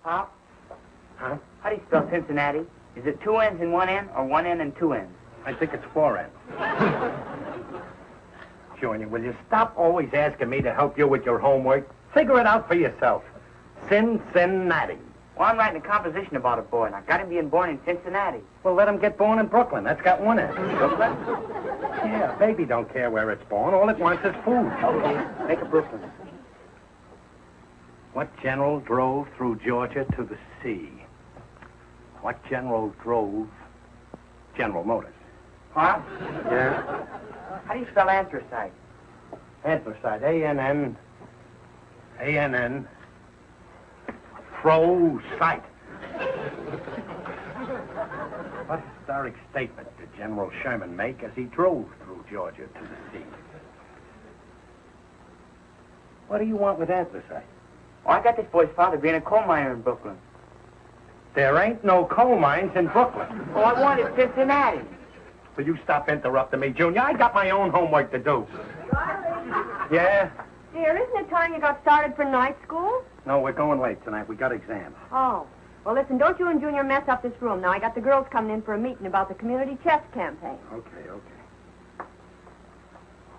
Pop? Huh? How do you spell Cincinnati? Is it 2 N's and 1 N, or 1 N and 2 N's? I think it's 4 N's. Junior, will you stop always asking me to help you with your homework? Figure it out for yourself. Cincinnati. Well, I'm writing a composition about a boy, and I got him being born in Cincinnati. Well, let him get born in Brooklyn. That's got 1 N. Brooklyn? Yeah, baby don't care where it's born. All it wants is food. Okay, make a Brooklyn. What general drove through Georgia to the sea? What general drove General Motors? Pop? Yeah? How do you spell anthracite? Anthracite. A-N-N. A-N-N. Fro-site. What historic statement did General Sherman make as he drove through Georgia to the sea? What do you want with anthracite? Oh, I got this boy's father being a coal miner in Brooklyn. There ain't no coal mines in Brooklyn. Oh, I wanted Cincinnati. Will you stop interrupting me, Junior? I got my own homework to do. Yeah? Dear, isn't it time you got started for night school? No, we're going late tonight. We got exams. Oh. Well, listen, don't you and Junior mess up this room. Now, I got the girls coming in for a meeting about the community chess campaign. Okay, okay.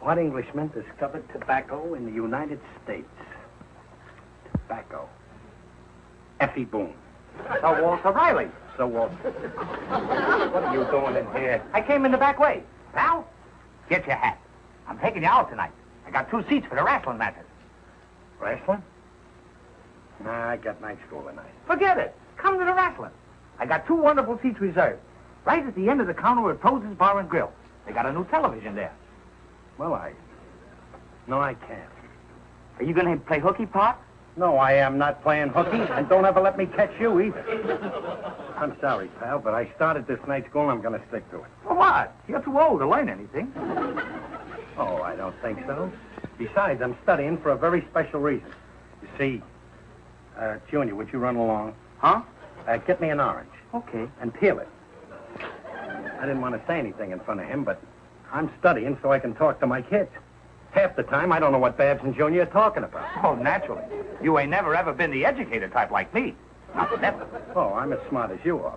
What Englishman discovered tobacco in the United States? Tobacco. F.E. Boone. So Walter Riley. So, Walter. What are you doing in here? I came in the back way. Pal, get your hat. I'm taking you out tonight. I got 2 seats for the wrestling matches. Wrestling? Nah, I got night school tonight. Forget it. Come to the wrestling. I got 2 wonderful seats reserved. Right at the end of the counter at Prose's Bar and Grill. They got a new television there. Well, No, I can't. Are you going to play hooky, Pop? No, I am not playing hooky, and don't ever let me catch you either. I'm sorry, pal, but I started this night school and I'm going to stick to it. For what? You're too old to learn anything. Oh, I don't think so. Besides, I'm studying for a very special reason. You see, Junior, would you run along? Huh? Get me an orange. Okay. And peel it. I didn't want to say anything in front of him, but I'm studying so I can talk to my kids. Half the time, I don't know what Babs and Junior are talking about. Oh, naturally. You ain't never ever been the educated type like me. Not never. Oh, I'm as smart as you are.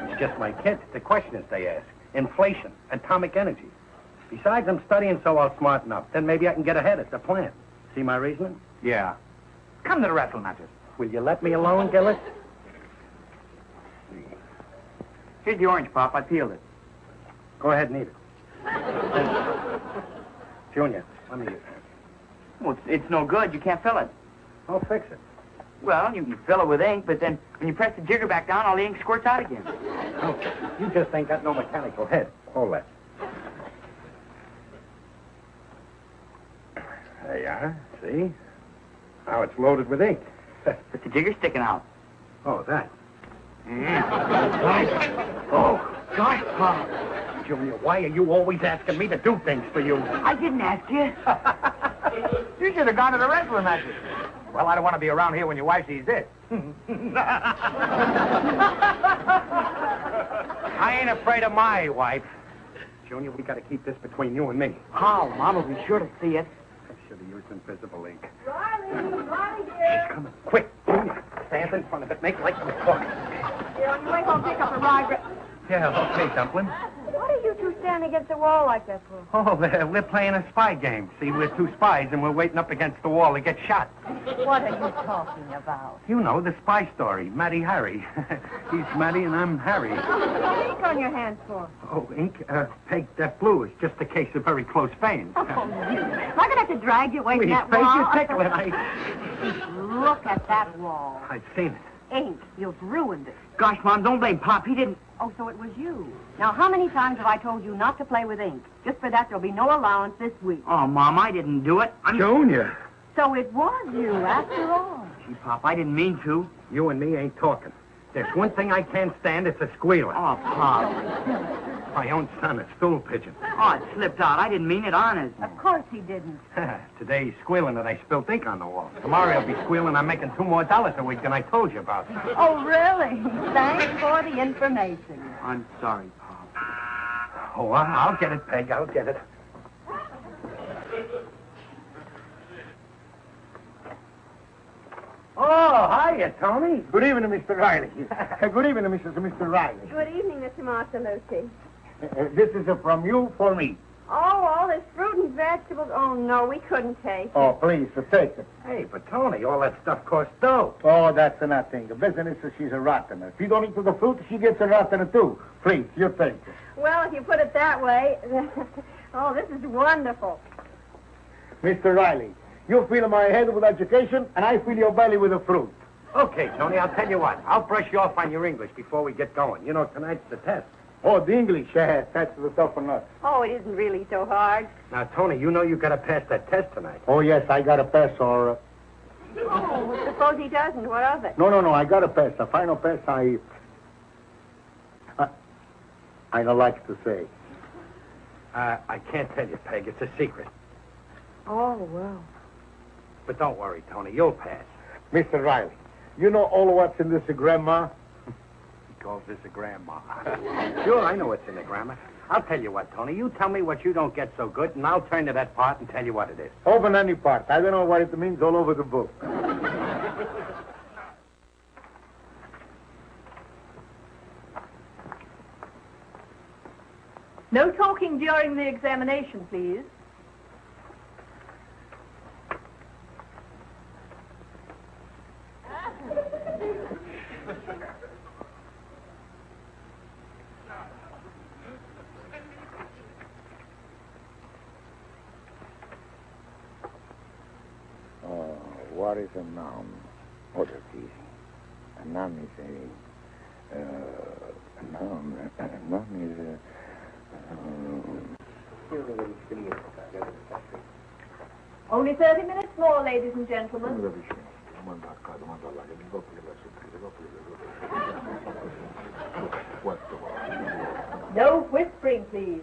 It's just my kids, the questions they ask. Inflation, atomic energy. Besides, I'm studying so I'll smarten up. Then maybe I can get ahead at the plant. See my reasoning? Yeah. Come to the wrestling matches. Will you let me alone, Gillis? Here's the orange, Pop. I peeled it. Go ahead and eat it. Junior, let me eat it. Well, it's no good. You can't fill it. I'll fix it. Well, you can fill it with ink, but then when you press the jigger back down, all the ink squirts out again. Okay. You just ain't got no mechanical head. Hold that. There you are. See? Now it's loaded with ink. But the jigger's sticking out. Oh, that. Oh, gosh, Pop. Junior, why are you always asking me to do things for you? I didn't ask you. You should have gone to the wrestling matches. Well, I don't want to be around here when your wife sees this. I ain't afraid of my wife. Junior, we got to keep this between you and me. How? Mom will be sure to see it. I should have used invisible ink. Riley She's here. coming. Quick, Junior. Stand in front of it. Make like you're talking. You're on your way home, pick up a rye bread. Yeah, okay, Dumpling. What are you two standing against the wall like that for? Oh, we're playing a spy game. See, we're 2 spies, and we're waiting up against the wall to get shot. What are you talking about? You know, the spy story. Matty Harry. He's Matty, and I'm Harry. What are ink on your hands for? Oh, ink? Peg, that blue is just a case of very close veins. Oh, you. Am I going to have to drag you away from Please, that Peg, wall? you're tickling. Look at that wall. I've seen it. Ink. You've ruined it. Gosh, Mom, don't blame Pop. He didn't... Oh, so it was you. Now, how many times have I told you not to play with ink? Just for that, there'll be no allowance this week. Oh, Mom, I didn't do it. Junior. So it was you, after all. Gee, Pop, I didn't mean to. You and me ain't talking. There's one thing I can't stand, it's a squealer. Oh, Pop. My own son, a stool pigeon. Oh, it slipped out. I didn't mean it, honest. Of course he didn't. Today he's squealing that I spilled ink on the wall. Tomorrow he'll be squealing I'm making $2 more a week than I told you about. Oh, really? Thanks for the information. I'm sorry, Pop. Oh, I'll get it, Peg. I'll get it. Oh, hiya, Tony. Good evening, Mr. Riley. Good evening, Mr. Riley. Good evening, Mr. Marcelucci. This is from you for me. Oh, all this fruit and vegetables. Oh, no, we couldn't take it. Oh, please, take it. Hey, but Tony, all that stuff costs dough. Oh, that's nothing. The business, she's a rotten. If you don't eat the fruit, she gets a rotten too. Please, you take it. Well, if you put it that way. Oh, this is wonderful. Mr. Riley, you fill my head with education, and I fill your belly with the fruit. Okay, Tony, I'll tell you what. I'll brush you off on your English before we get going. You know, tonight's the test. Oh, the English, that's the tough one. Oh, it isn't really so hard. Now, Tony, you know you got to pass that test tonight. Oh, yes, I got to pass, or... Oh, suppose he doesn't. What of it? No, I got to pass. The final pass, I don't like to say. I can't tell you, Peg. It's a secret. Oh, well. But don't worry, Tony. You'll pass. Mr. Riley, you know all what's in this grandma? He calls this a grandma. Sure, I know what's in the grammar. I'll tell you what, Tony. You tell me what you don't get so good, and I'll turn to that part and tell you what it is. Open any part. I don't know what it means all over the book. No talking during the examination, please. What is a noun? Oh, that's easy. A noun is a noun. A noun is a... Only 30 minutes more, ladies and gentlemen. No whispering, please.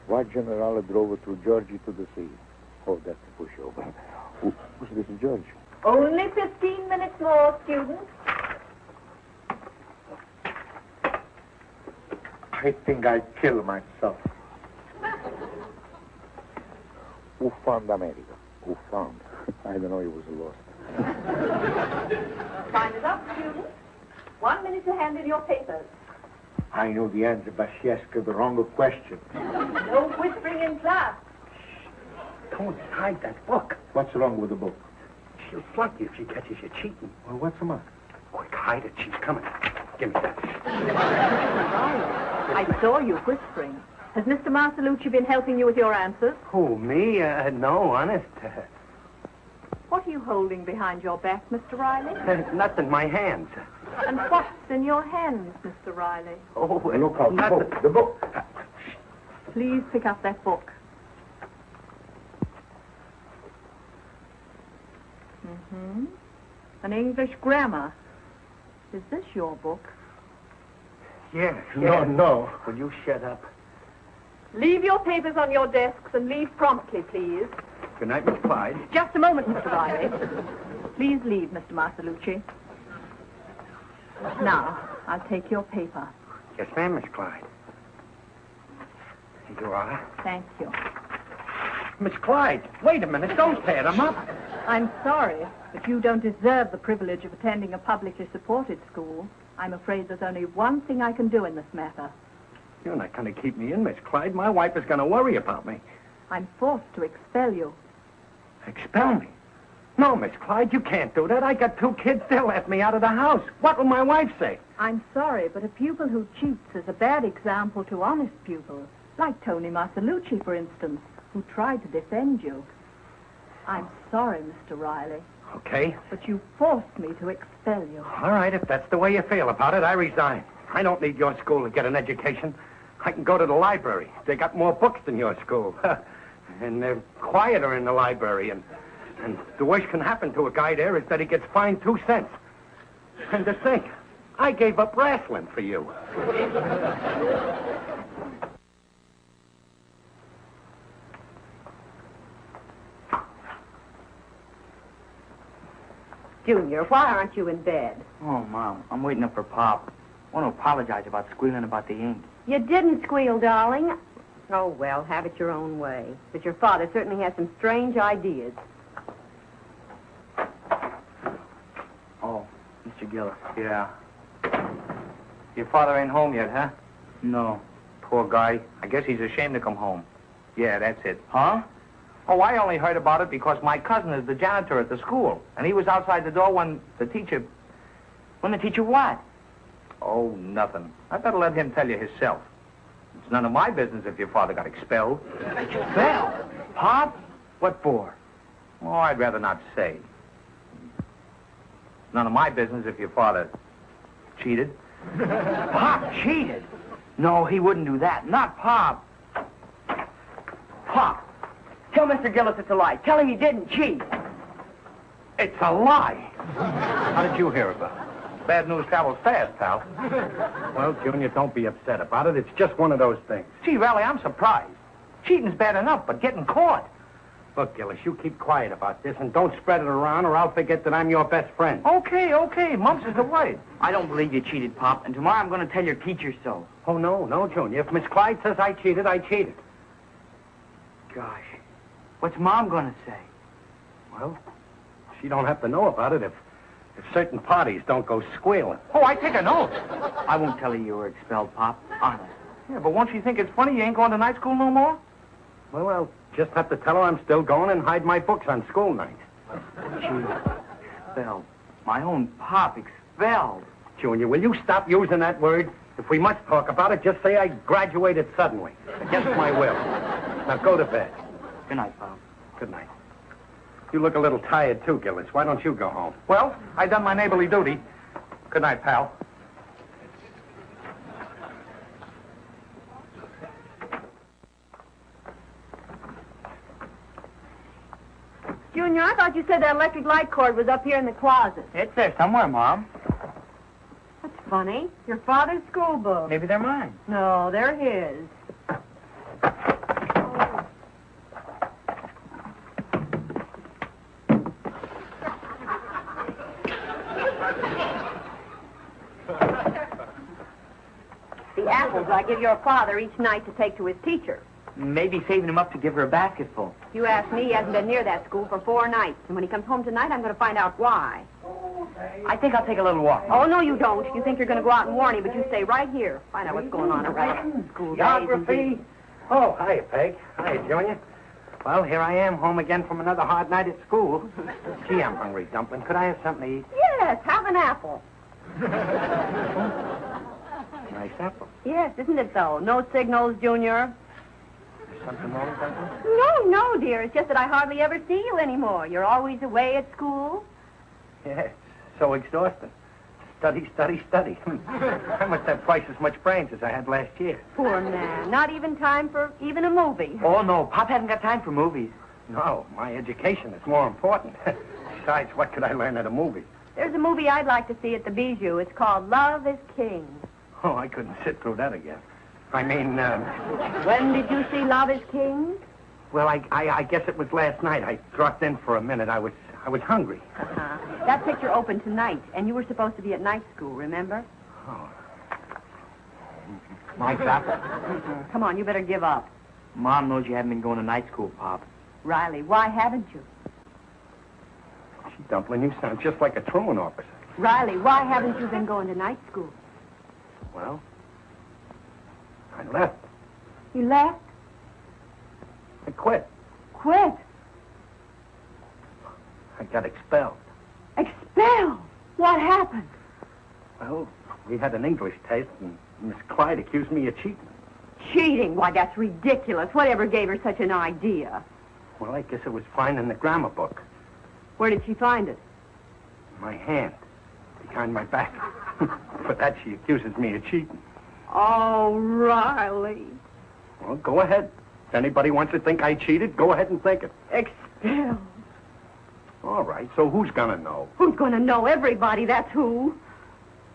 What general drove through Georgia to the sea? Oh, that's a pushover. Who's this, George? Only 15 minutes more, students. I think I'd kill myself. Who found America? Who found? I don't know, he was lost. Time is up, students. 1 minute to hand in your papers. I knew the answer, but she asked the wrong question. No whispering in class. Tony, hide that book. What's wrong with the book? She'll flunk you if she catches you cheating. Well, what's the matter? Quick, hide it. She's coming. Give me that. I saw you whispering. Has Mr. Marcelucci been helping you with your answers? Who, me? No, honest. What are you holding behind your back, Mr. Riley? Nothing, my hands. And what's in your hands, Mr. Riley? Oh, Look out, nothing. the book. Please pick up that book. Mm-hmm. An English grammar. Is this your book? Yeah. No. Will you shut up? Leave your papers on your desks and leave promptly, please. Good night, Miss Clyde. Just a moment, Mr. Riley. Please leave, Mr. Marcelucci. Now, I'll take your paper. Yes, ma'am, Miss Clyde. Here you are. Thank you. Miss Clyde, wait a minute. Don't tear them up. I'm sorry, but you don't deserve the privilege of attending a publicly supported school. I'm afraid there's only one thing I can do in this matter. You're not going to keep me in, Miss Clyde. My wife is going to worry about me. I'm forced to expel you. Expel me? No, Miss Clyde, you can't do that. I got 2 kids. They'll let me out of the house. What will my wife say? I'm sorry, but a pupil who cheats is a bad example to honest pupils, like Tony Marcelucci, for instance, who tried to defend you. I'm sorry, Mr. Riley. Okay. But you forced me to expel you. All right, if that's the way you feel about it, I resign. I don't need your school to get an education. I can go to the library. They got more books than your school. And they're quieter in the library. And the worst can happen to a guy there is that he gets fined 2 cents. And to think, I gave up wrestling for you. Junior, why aren't you in bed? Oh, Mom, I'm waiting up for Pop. I want to apologize about squealing about the ink. You didn't squeal, darling. Oh, well, have it your own way. But your father certainly has some strange ideas. Oh, Mr. Gillis. Yeah. Your father ain't home yet, huh? No. Poor guy. I guess he's ashamed to come home. Yeah, that's it. Huh? Oh, I only heard about it because my cousin is the janitor at the school, and he was outside the door when the teacher... When the teacher what? Oh, nothing. I better let him tell you himself. It's none of my business if your father got expelled. Expelled? Pop? What for? Oh, I'd rather not say. It's none of my business if your father cheated. Pop cheated? No, he wouldn't do that. Not Pop. Pop, tell Mr. Gillis it's a lie. Tell him he didn't cheat. It's a lie. How did you hear about it? Bad news travels fast, pal. Well, Junior, don't be upset about it. It's just one of those things. Gee, Riley, I'm surprised. Cheating's bad enough, but getting caught. Look, Gillis, you keep quiet about this and don't spread it around or I'll forget that I'm your best friend. Okay. Mumps is the word. I don't believe you cheated, Pop, and tomorrow I'm going to tell your teacher so. Oh, no, Junior. If Miss Clyde says I cheated, I cheated. Gosh, what's Mom going to say? Well, she don't have to know about it if certain parties don't go squealing. Oh, I take an oath. I won't tell her you were expelled, Pop. Honest. Yeah, but won't she think it's funny you ain't going to night school no more? Well, I'll just have to tell her I'm still going and hide my books on school nights. Gee, expelled. My own Pop expelled. Junior, will you stop using that word? If we must talk about it, just say I graduated suddenly, against my will. Now go to bed. Good night, Pop. Good night. You look a little tired, too, Gillis. Why don't you go home? Well, I done my neighborly duty. Good night, pal. Junior, I thought you said that electric light cord was up here in the closet. It's there somewhere, Mom. That's funny. Your father's school book. Maybe they're mine. No, they're his. The apples I give your father each night to take to his teacher. Maybe saving him up to give her a basketful. You ask me, he hasn't been near that school for 4 nights. And when he comes home tonight, I'm going to find out why. I think I'll take a little walk. Oh, no, you don't. You think you're going to go out and warn him, but you stay right here. Find out what's going on around school days. Geography. Oh, hiya, Peg. Hiya, Junior. Well, here I am, home again from another hard night at school. Gee, I'm hungry, Dumpling. Could I have something to eat? Yes, have an apple. Nice apple. Yes, isn't it though? No signals, Junior. Is something wrong, Dumpling? No, dear. It's just that I hardly ever see you anymore. You're always away at school. Yes, so exhausting. Study. I must have twice as much brains as I had last year. Poor man. Not even time for even a movie. Oh, no. Pop hasn't got time for movies. No, my education is more important. Besides, what could I learn at a movie? There's a movie I'd like to see at the Bijou. It's called Love is King. Oh, I couldn't sit through that again. I mean, When did you see Love is King? well, I guess it was last night. I dropped in for a minute. I was hungry. Uh-huh. That picture opened tonight, and you were supposed to be at night school, remember? Oh. Nice apple. Mm-hmm. Come on, you better give up. Mom knows you haven't been going to night school, Pop. Riley, why haven't you? Gee, Dumpling, you sound just like a truant officer. Riley, why haven't you been going to night school? Well, I left. You left? I quit. Quit? I got expelled. Expelled? What happened? Well, we had an English test, and Miss Clyde accused me of cheating. Cheating? Why, that's ridiculous. Whatever gave her such an idea? Well, I guess it was fine in the grammar book. Where did she find it? My hand, behind my back. For that, she accuses me of cheating. Oh, Riley. Well, go ahead. If anybody wants to think I cheated, go ahead and think it. Expelled. All right, so who's gonna know? Who's going to know? Everybody, that's who.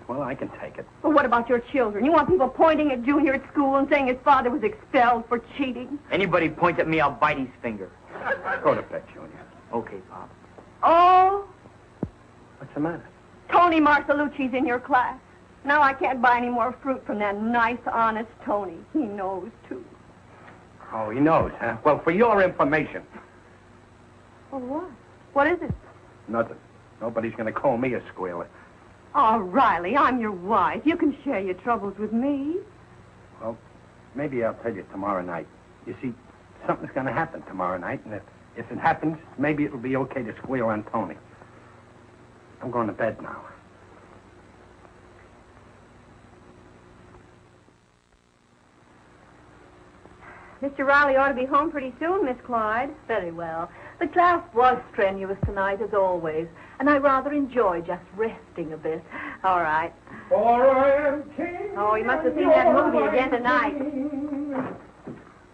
Well, I can take it. Well, what about your children? You want people pointing at Junior at school and saying his father was expelled for cheating? Anybody points at me, I'll bite his finger. Go to bed, Junior. Okay, Pop. Oh, What's What's the matter? Tony Marcelucci's in your class. Now I can't buy any more fruit from that nice, honest Tony. He knows, too. Oh, he knows, huh? Well, for your information. Well, what? What is it? Nothing. Nobody's going to call me a squealer. Oh, Riley, I'm your wife. You can share your troubles with me. Well, maybe I'll tell you tomorrow night. You see, something's going to happen tomorrow night, and if it happens, maybe it'll be okay to squeal on Tony. I'm going to bed now. Mr. Riley ought to be home pretty soon, Miss Clyde. Very well. The class was strenuous tonight, as always, and I rather enjoy just resting a bit. All right. For I am king. Oh, you must have seen that movie again tonight.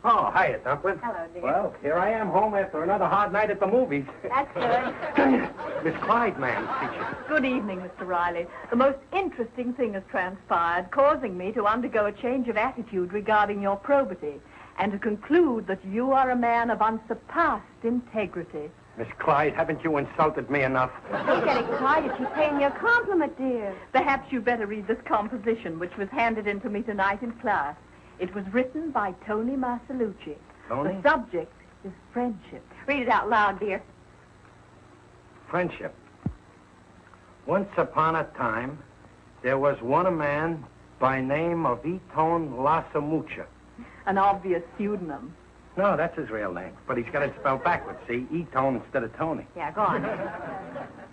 Oh, hiya, Dumpling. Hello, dear. Well, here I am home after another hard night at the movies. That's good. Miss Clyde, ma'am, teacher. Good evening, Mr. Riley. The most interesting thing has transpired, causing me to undergo a change of attitude regarding your probity, and to conclude that you are a man of unsurpassed integrity. Miss Clyde, haven't you insulted me enough? Don't get excited. She's paying you a compliment, dear. Perhaps you better read this composition, which was handed in to me tonight in class. It was written by Tony Marcelucci. Tony? The subject is friendship. Read it out loud, dear. Friendship. Once upon a time, there was one man by name of E10 Lasamucha. An obvious pseudonym. No, that's his real name, but he's got it spelled backwards, see? E10 instead of Tony. Yeah, go on.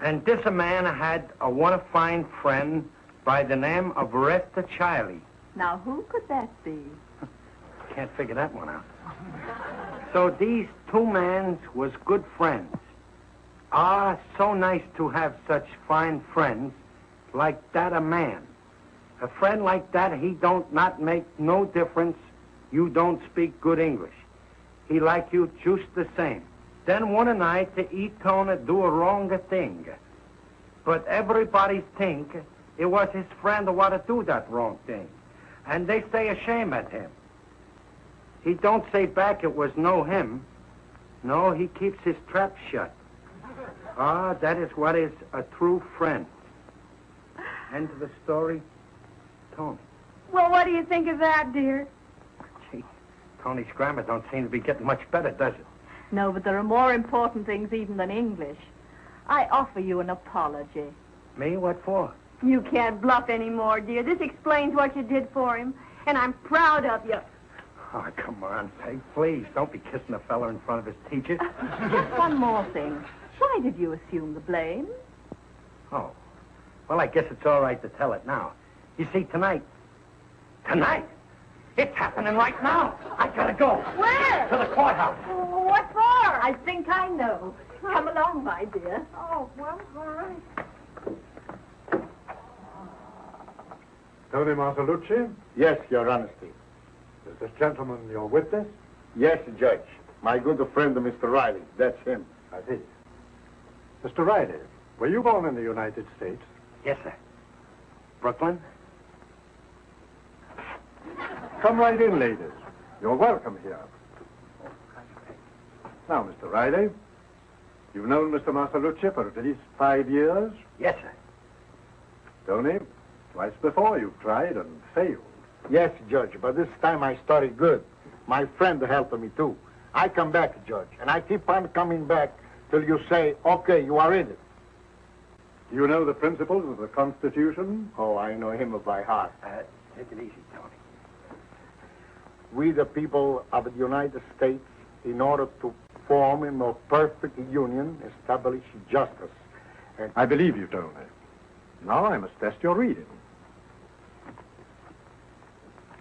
And this man had a one fine friend by the name of Retta Chiley. Now, who could that be? Can't figure that one out. So these two men was good friends. Ah, so nice to have such fine friends like that a man. A friend like that, he don't not make no difference. You don't speak good English. He like you just the same. Then one night, the E-tone do a wrong thing. But everybody think it was his friend who want to do that wrong thing. And they say ashamed at him. He don't say back it was no him. No, he keeps his trap shut. Ah, that is what is a true friend. End of the story, Tony. Well, what do you think of that, dear? Gee, Tony's grammar don't seem to be getting much better, does it? No, but there are more important things even than English. I offer you an apology. Me? What for? You can't bluff anymore, dear. This explains what you did for him, and I'm proud of you. Oh, come on, Peg, please. Don't be kissing a fella in front of his teacher. Just one more thing. Why did you assume the blame? Oh. Well, I guess it's all right to tell it now. You see, tonight, it's happening right now. I gotta go. Where? To the courthouse. What for? I think I know. Come along, my dear. Oh, well, all right. Tony Marcelucci, Yes, Your Honesty. is this gentleman your witness? Yes, Judge. My good friend, Mr. Riley. That's him. I see. Mr. Riley, were you born in the United States? Yes, sir. Brooklyn? Come right in, ladies. You're welcome here. Now, Mr. Riley, you've known Mr. Marcelucci for at least 5 years. Yes, sir. Tony, twice before you've tried and failed. Yes, Judge, but this time I started good. My friend helped me, too. I come back, Judge, and I keep on coming back till you say, okay, you are in it. Do you know the principles of the Constitution? Oh, I know him by heart. Take it easy, Tony. We, the people of the United States, in order to form a more perfect union, establish justice. And I believe you, Tony. Now I must test your reading.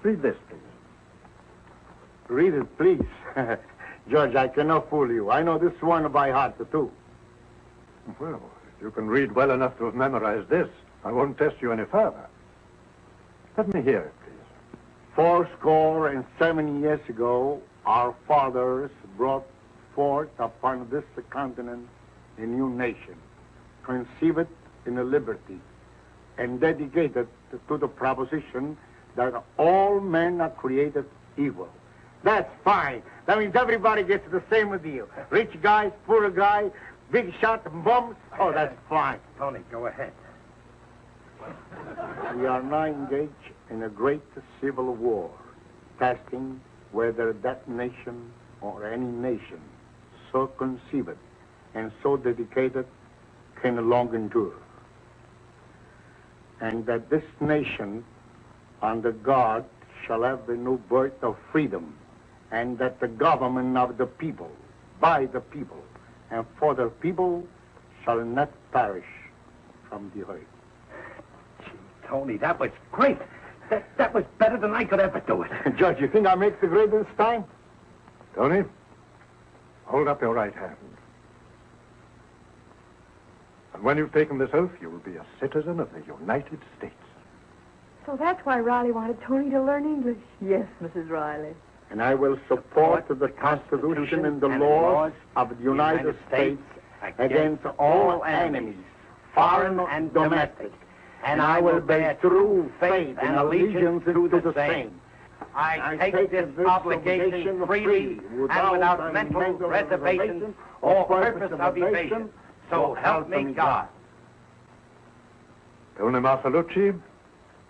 Read this, please. read it, please. Judge, I cannot fool you. I know this one by heart, too. Well, if you can read well enough to have memorized this, I won't test you any further. Let me hear it, please. 70 years ago, our fathers brought forth upon this continent a new nation, conceived in a liberty, and dedicated to the proposition that all men are created equal. That's fine. That means everybody gets the same deal. Rich guy, poor guy, big shot and bombs? Oh, that's fine. Tony, go ahead. We are now engaged in a great civil war, testing whether that nation or any nation so conceived and so dedicated can long endure. And that this nation under God shall have the new birth of freedom, and that the government of the people, by the people, and for the people shall not perish from the earth. Gee, Tony, that was great. That was better than I could ever do it. Judge, you think I make the grade this time? Tony, hold up your right hand. And when you've taken this oath, you will be a citizen of the United States. So that's why Riley wanted Tony to learn English. Yes, Mrs. Riley. And I will support the Constitution and the laws of the United States against all enemies, foreign and domestic. And I will bear true faith and allegiance to the same. I take this obligation freely and without mental reservation or purpose of evasion. So help me God. Tony Marcellucci,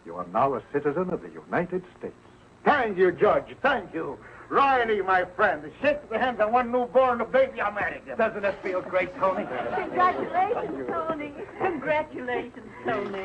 you are now a citizen of the United States. Thank you, Judge. Thank you. Riley, my friend, shake the hands of one newborn baby American. Doesn't it feel great, Tony? Congratulations, Tony. Congratulations, Tony.